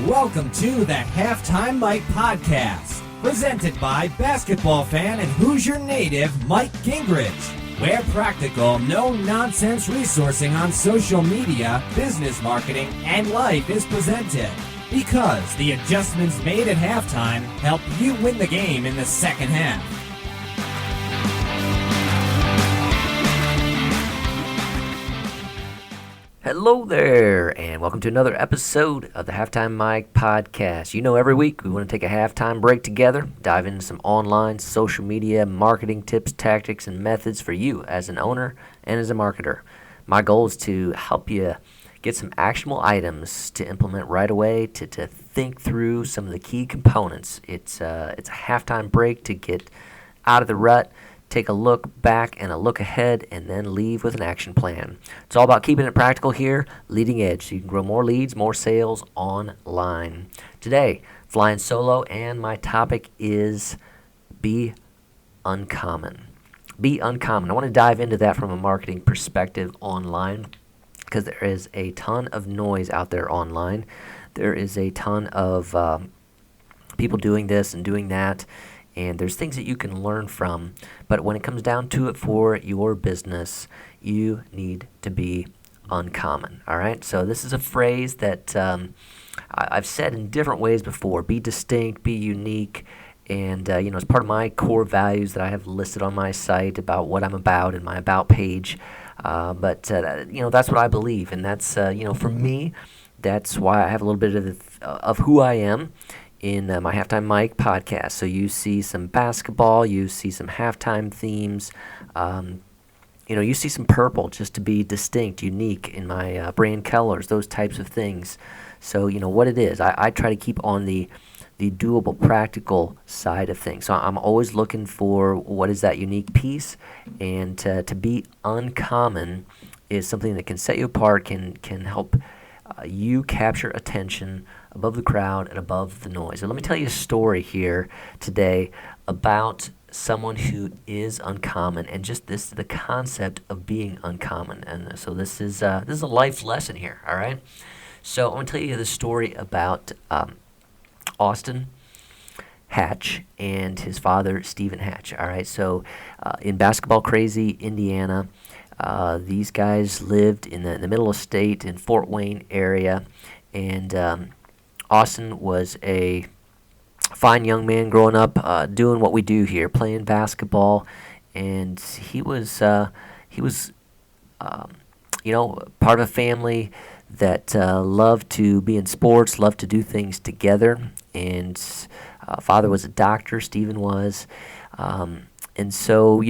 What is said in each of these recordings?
Welcome to the Halftime Mike Podcast, presented by basketball fan and Hoosier native Mike Gingerich, where practical, no-nonsense resourcing on social media, business marketing, and life is presented. Because the adjustments made at halftime help you win the game in the second half. Hello there, and welcome to another episode of the Halftime Mike Podcast. You know, every week we want to take a halftime break together, dive into some online social media marketing tips, tactics, and methods for you as an owner and as a marketer. My goal is to help you get some actionable items to implement right away, to think through some of the key components. It's a halftime break to get out of the rut, take a look back and a look ahead, and then leave with an action plan. It's all about keeping it practical here, leading edge, so you can grow more leads, more sales online. Today, flying solo, and my topic is be uncommon. Be uncommon. I want to dive into that from a marketing perspective online, because there is a ton of noise out there online. There is a ton of people doing this and doing that. And there's things that you can learn from, but when it comes down to it for your business, you need to be uncommon, all right? So this is a phrase that I've said in different ways before. Be distinct, be unique, and it's part of my core values that I have listed on my site about what I'm about in my About page. But that's what I believe, and that's, for me, that's why I have a little bit of who I am in my Halftime Mike podcast. So you see some basketball, you see some halftime themes, you see some purple just to be distinct, unique in my brand colors, those types of things. So what it is, I try to keep on the doable, practical side of things. So I'm always looking for what is that unique piece, and to be uncommon is something that can set you apart, can help you capture attention above the crowd and above the noise. And let me tell you a story here today about someone who is uncommon, and just the concept of being uncommon. And so this is a life lesson here, all right? So I want to tell you the story about Austin Hatch and his father, Stephen Hatch, all right? So in Basketball Crazy, Indiana, these guys lived in the middle of state in Fort Wayne area, and Austin was a fine young man growing up, doing what we do here, playing basketball, and he was part of a family that loved to be in sports, loved to do things together, and father was a doctor, Stephen was, and so,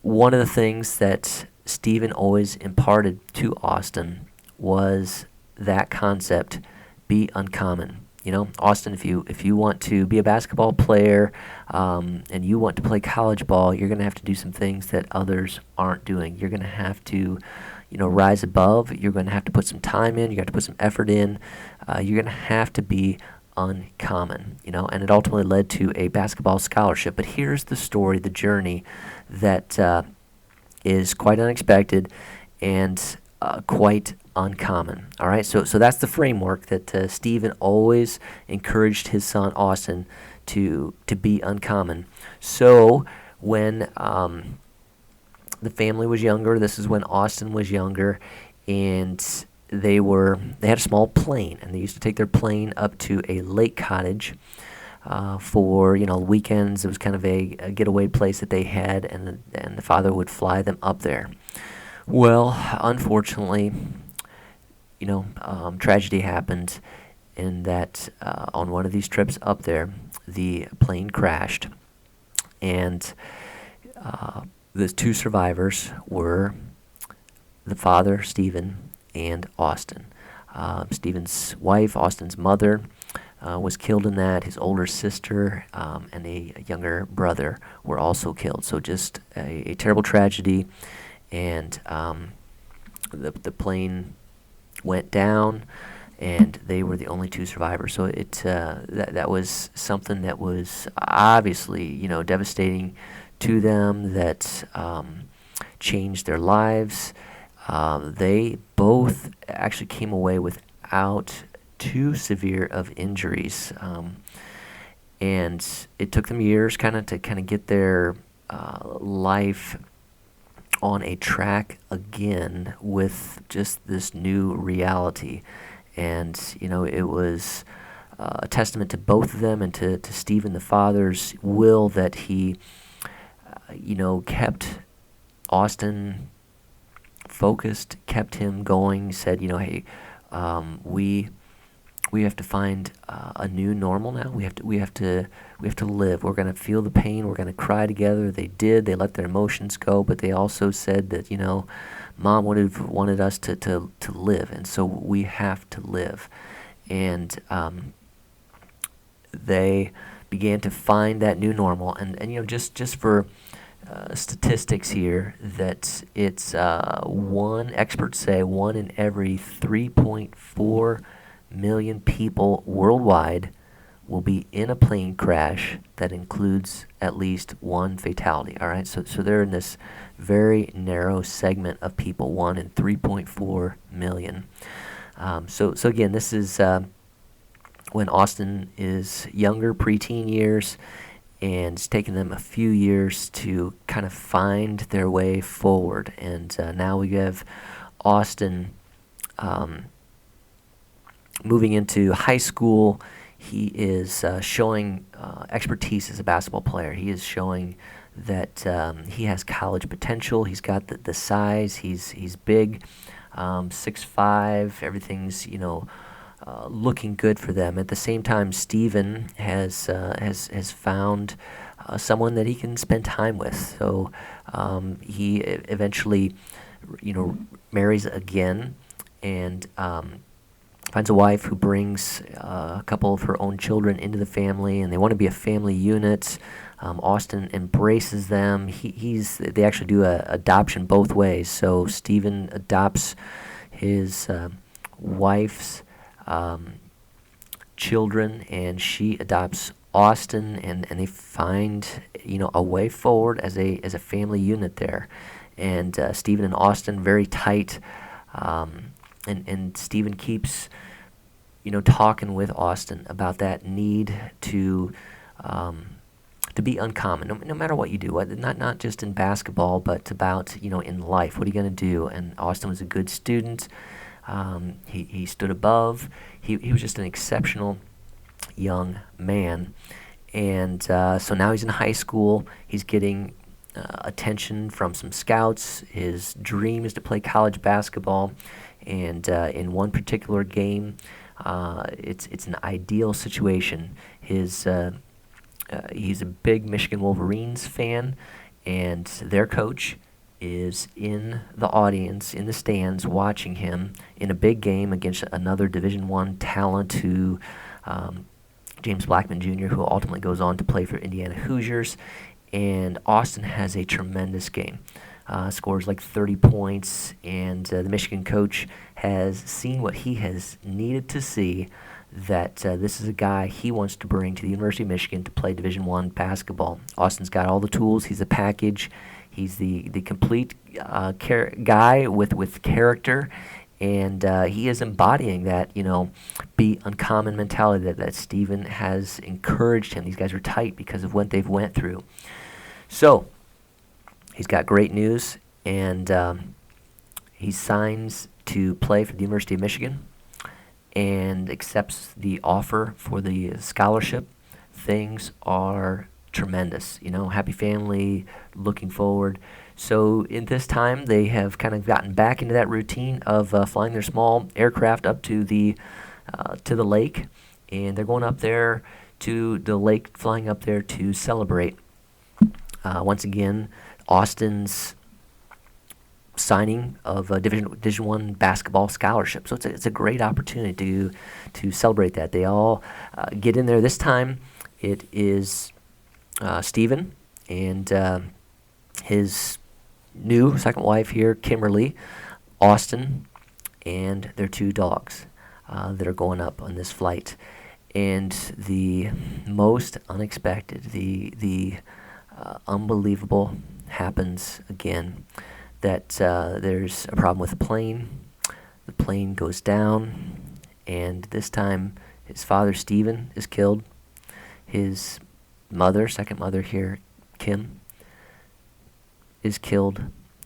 one of the things that Stephen always imparted to Austin was that concept, be uncommon. Austin, if you want to be a basketball player and you want to play college ball, you're going to have to do some things that others aren't doing. You're going to have to, rise above. You're going to have to put some time in. You got to put some effort in. You're going to have to be uncommon, and it ultimately led to a basketball scholarship. But here's the story, the journey that is quite unexpected and quite uncommon. All right, so that's the framework that Stephen always encouraged his son Austin to be uncommon. So when the family was younger, this is when Austin was younger, and they had a small plane, and they used to take their plane up to a lake cottage for weekends. It was kind of a getaway place that they had, and the father would fly them up there. Well, unfortunately, tragedy happened in that on one of these trips up there, the plane crashed, and the two survivors were the father, Stephen, and Austin. Stephen's wife, Austin's mother, was killed in that. His older sister and a younger brother were also killed. So just a terrible tragedy, and the plane went down, and they were the only two survivors. So that was something that was obviously devastating to them, that changed their lives. They both actually came away without too severe of injuries. And it took them years to get their life on a track again with just this new reality. And, it was a testament to both of them and to Stephen, the father's will, that he, kept Austin focused, kept him going, said, hey, we have to find a new normal now. We have to live. We're going to feel the pain. We're going to cry together. They did. They let their emotions go, but they also said that Mom would have wanted us to live, and so we have to live. And they began to find that new normal. And just for statistics here, that it's experts say 1 in every 3.4 million people worldwide will be in a plane crash that includes at least one fatality. All right, so they're in this very narrow segment of people, 1 in 3.4 million. So again, this is when Austin is younger, preteen years, and it's taken them a few years to kind of find their way forward. And now we have Austin moving into high school. He is showing expertise as a basketball player. He is showing that he has college potential. He's got the size. He's big, 6'5". Everything's looking good for them. At the same time, Stephen has found someone that he can spend time with. So he eventually, marries again, and finds a wife who brings a couple of her own children into the family, and they want to be a family unit. Austin embraces them. They actually do a adoption both ways. So Stephen adopts his wife's children, and she adopts Austin, and they find a way forward as a family unit there. And Stephen and Austin very tight. And Stephen keeps, talking with Austin about that need to be uncommon, no matter what you do, not just in basketball, but about, in life. What are you going to do? And Austin was a good student. He stood above. He was just an exceptional young man. And so now he's in high school. He's getting attention from some scouts. His dream is to play college basketball. And in one particular game, it's an ideal situation. He's a big Michigan Wolverines fan, and their coach is in the audience, in the stands, watching him in a big game against another Division I talent, who James Blackman Jr., who ultimately goes on to play for Indiana Hoosiers. And Austin has a tremendous game. Scores like 30 points, and the Michigan coach has seen what he has needed to see, that this is a guy he wants to bring to the University of Michigan to play Division I basketball. Austin's got all the tools. He's a package. He's the complete guy with character, and he is embodying that, be uncommon mentality that Stephen has encouraged him. These guys are tight because of what they've went through. So he's got great news, and he signs to play for the University of Michigan and accepts the offer for the scholarship. Things are tremendous, happy family, looking forward. So in this time, they have kind of gotten back into that routine of flying their small aircraft up to the lake, and they're going up there to the lake, flying up there to celebrate. Once again, Austin's signing of a Division I basketball scholarship. So it's a great opportunity to celebrate that. They all get in there. This time it is Stephen and his new second wife here, Kimberly, Austin, and their 2 dogs that are going up on this flight. And the most unexpected, the unbelievable happens again, that there's a problem with the plane. The plane goes down, And this time, his father, Stephen, is killed. His mother, second mother here, Kim, is killed.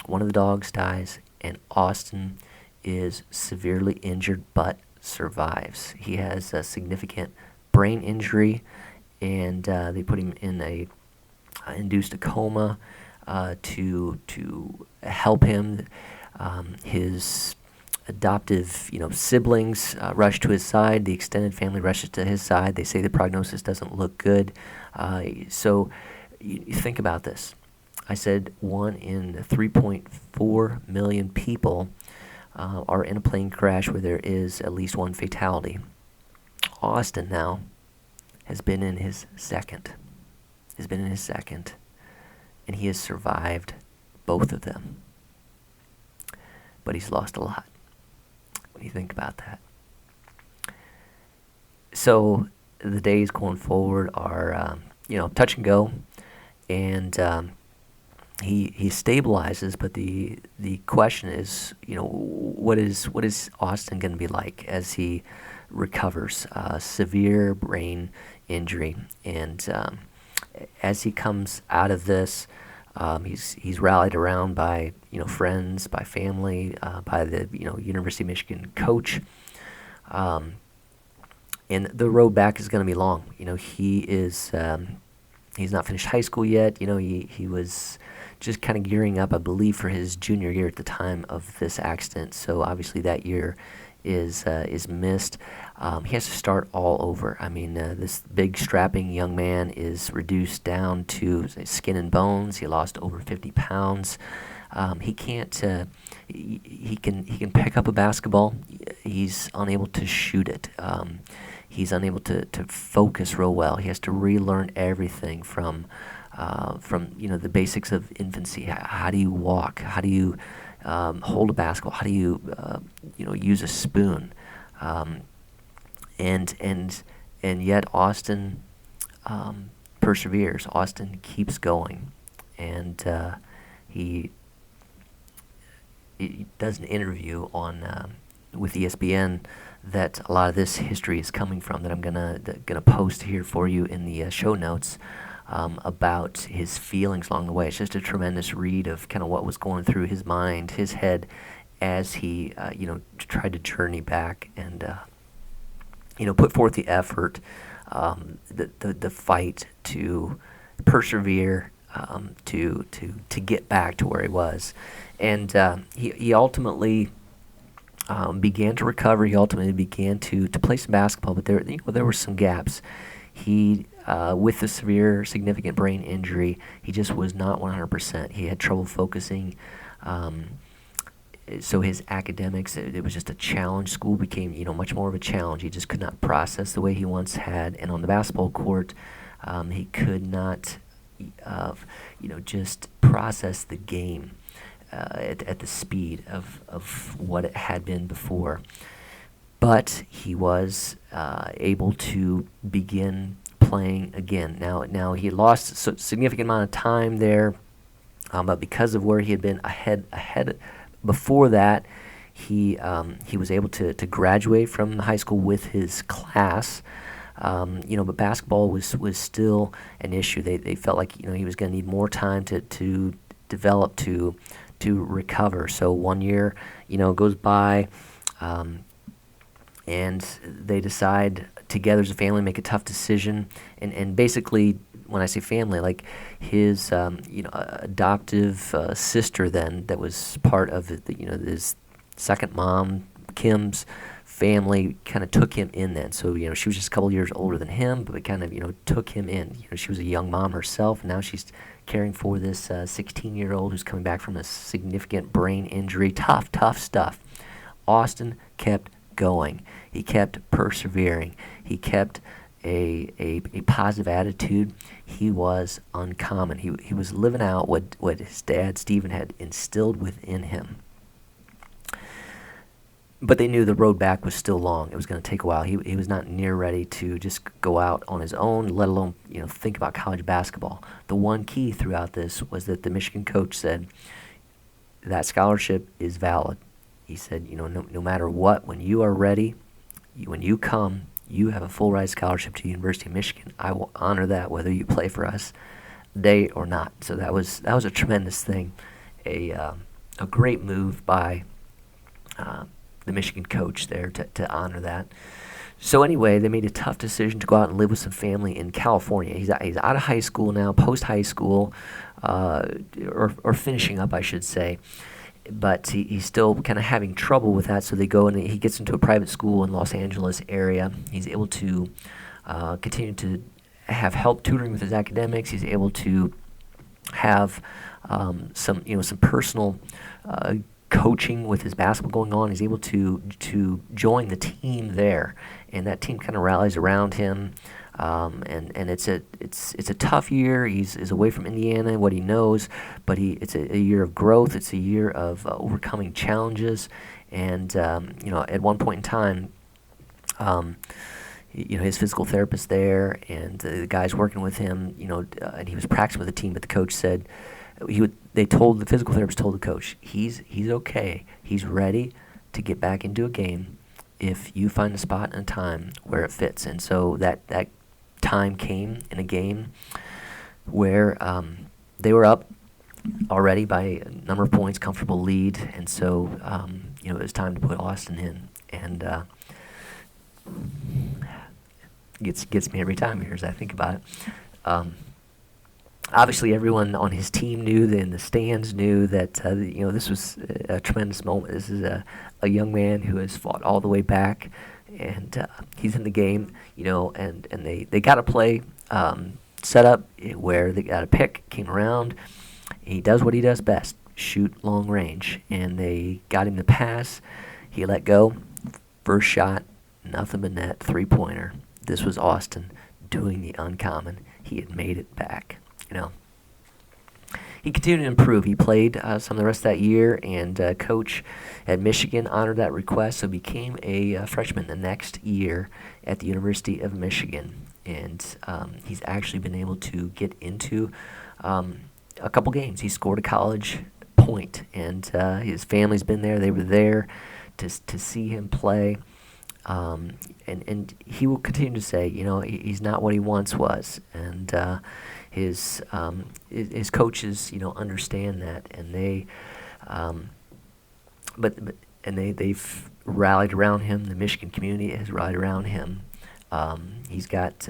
One of the dogs dies, and Austin is severely injured but survives. He has a significant brain injury, and they put him in a induced a coma to help him. His adoptive, siblings rush to his side. The extended family rushes to his side. They say the prognosis doesn't look good. So you think about this. I said 1 in 3.4 million people are in a plane crash where there is at least one fatality. Austin now has been in his second. And he has survived both of them. But he's lost a lot when you think about that. So the days going forward are, touch and go, and he stabilizes. But the question is, what is Austin going to be like as he recovers? Severe brain injury, and as he comes out of this, he's rallied around by friends, by family, by the University of Michigan coach, and the road back is going to be long. He is he's not finished high school yet. He was just kind of gearing up, I believe, for his junior year at the time of this accident. So obviously that year is missed. He has to start all over. I mean, this big strapping young man is reduced down to skin and bones. He lost over 50 pounds. He can't. He can pick up a basketball. He's unable to shoot it. He's unable to focus real well. He has to relearn everything from the basics of infancy. How do you walk? How do you hold a basketball? How do you use a spoon? And yet Austin perseveres. Austin keeps going, and he does an interview on with ESPN that a lot of this history is coming from, that I'm gonna post here for you in the show notes, about his feelings along the way. It's just a tremendous read of kind of what was going through his mind, his head, as he tried to journey back and put forth the effort, the fight to persevere, to get back to where he was. And he ultimately began to recover. He ultimately began to play some basketball, but there were some gaps. He, with the severe, significant brain injury, he just was not 100%. He had trouble focusing. So his academics, it was just a challenge. School became, much more of a challenge. He just could not process the way he once had. And on the basketball court, he could not, just process the game at the speed of what it had been before. But he was able to begin playing again. Now he lost a significant amount of time there, but because of where he had been ahead before that, he was able to graduate from high school with his class. But basketball was still an issue. They felt like he was going to need more time to develop, to recover. So 1 year goes by, and they decide together as a family, make a tough decision, and basically, when I say family, like his adoptive sister then, that was part of his second mom, Kim's family, kind of took him in then. So she was just a couple years older than him, but kind of took him in. She was a young mom herself. Now she's caring for this 16-year-old who's coming back from a significant brain injury. Tough stuff. Austin kept going. He kept persevering. He kept a positive attitude. He was uncommon. He was living out what his dad, Stephen, had instilled within him. But they knew the road back was still long. It was going to take a while. He was not near ready to just go out on his own, let alone think about college basketball. The one key throughout this was that the Michigan coach said that scholarship is valid. He said, no matter what, when you are ready, when you come, you have a full ride scholarship to the University of Michigan. I will honor that whether you play for us day or not. So that was a tremendous thing, a great move by the Michigan coach there to honor that. So anyway, they made a tough decision to go out and live with some family in California. He's out of high school now, post high school, or finishing up, I should say. But he's still kind of having trouble with that. So they go and he gets into a private school in Los Angeles area. He's able to continue to have help tutoring with his academics. He's able to have some personal coaching with his basketball going on. He's able to join the team there, and that team kind of rallies around him. And it's a tough year. He's away from Indiana, what he knows, but it's a year of growth. It's a year of overcoming challenges, and at one point in time, his physical therapist there and the guys working with him, and he was practicing with the team, but the coach said the physical therapist told the coach he's okay. He's ready to get back into a game if you find a spot and a time where it fits. And so that time came in a game where they were up already by a number of points, comfortable lead, and so it was time to put Austin in, and gets me every time here as I think about it. Obviously, everyone on his team knew, in the stands knew that this was a tremendous moment. This is a young man who has fought all the way back, and he's in the game, and they got a play set up where they got a pick, came around. He does what he does best, shoot long range, and they got him the pass. He let go, first shot, nothing but net, 3-pointer. This was Austin doing the uncommon. He had made it back. He continued to improve. He played some of the rest of that year, and coach at Michigan honored that request, so became a freshman the next year at the University of Michigan. And he's actually been able to get into a couple games. He scored a college point, and his family's been there. They were there to see him play. And he will continue to say, he's not what he once was, and his coaches, understand that, and they've rallied around him. The Michigan community has rallied around him. He's got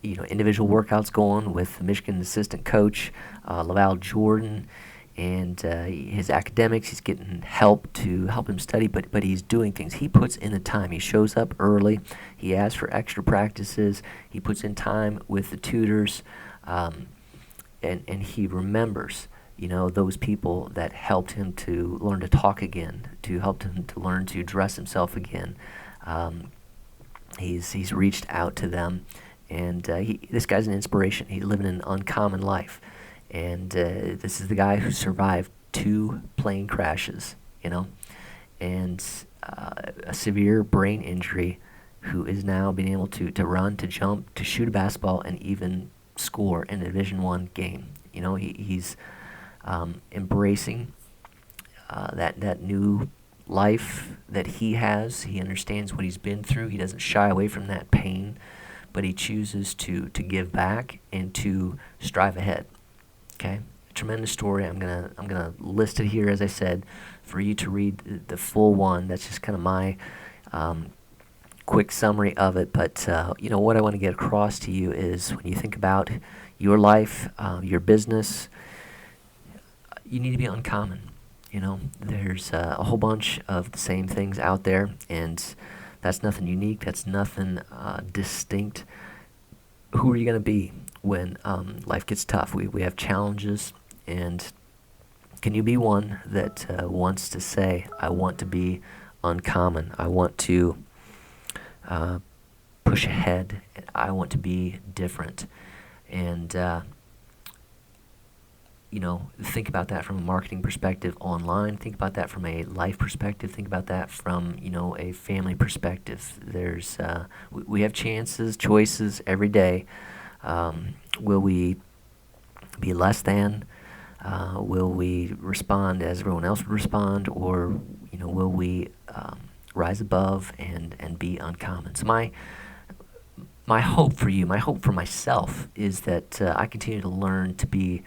individual workouts going with the Michigan assistant coach, Laval Jordan. And his academics, he's getting help to help him study, but he's doing things. He puts in the time. He shows up early. He asks for extra practices. He puts in time with the tutors, and he remembers, those people that helped him to learn to talk again, to help him to learn to dress himself again. He's reached out to them, and this guy's an inspiration. He's living an uncommon life. And this is the guy who survived 2 plane crashes, and a severe brain injury, who is now being able to run, to jump, to shoot a basketball, and even score in a Division I game. He's embracing that new life that he has. He understands what he's been through. He doesn't shy away from that pain, but he chooses to give back and to strive ahead. Okay, a tremendous story. I'm gonna list it here, as I said, for you to read the full one. That's just kind of my quick summary of it. But what I want to get across to you is, when you think about your life, your business, you need to be uncommon. There's a whole bunch of the same things out there, and that's nothing unique. That's nothing distinct. Who are you going to be when life gets tough? We have challenges, and can you be one that wants to say, I want to be uncommon. I want to push ahead. I want to be different. And, think about that from a marketing perspective online. Think about that from a life perspective. Think about that from, a family perspective. There's we have choices every day. Will we be less than? Will we respond as everyone else would respond, or will we rise above and be uncommon. So my hope for you, my hope for myself is that I continue to learn to be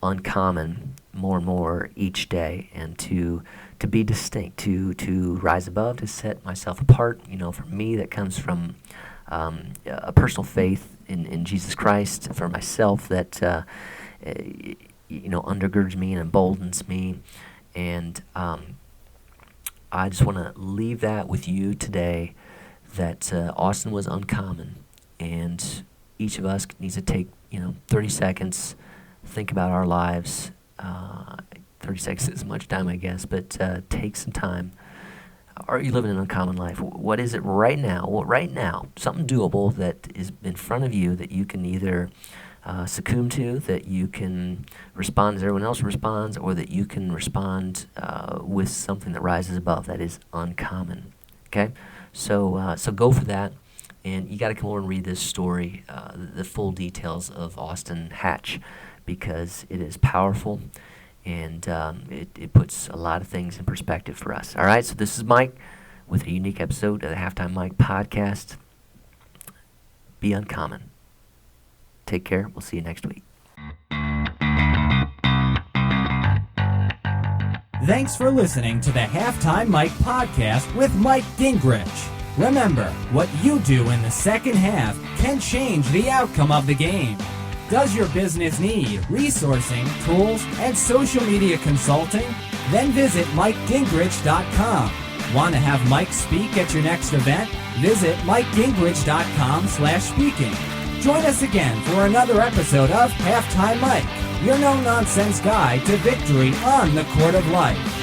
uncommon more and more each day, and to be distinct, to rise above, to set myself apart. For me, that comes from a personal faith in Jesus Christ. For myself, that undergirds me and emboldens me, and I just want to leave that with you today, that Austin was uncommon, and each of us needs to take 30 seconds, think about our lives. 30 seconds is much time, I guess, but take some time. Are you living an uncommon life? What is it right now? Well, right now, something doable that is in front of you that you can either succumb to, that you can respond as everyone else responds, or that you can respond with something that rises above, that is uncommon. Okay? So go for that. And you got to come over and read this story, the full details of Austin Hatch, because it is powerful, and it puts a lot of things in perspective for us. All right, so this is Mike with a unique episode of the Halftime Mike podcast. Be uncommon. Take care. We'll see you next week. Thanks for listening to the Halftime Mike podcast with Mike Gingerich. Remember, what you do in the second half can change the outcome of the game. Does your business need resourcing, tools, and social media consulting? Then visit MikeGingerich.com. Want to have Mike speak at your next event? Visit MikeGingerich.com/speaking. Join us again for another episode of Halftime Mike, your no-nonsense guide to victory on the court of life.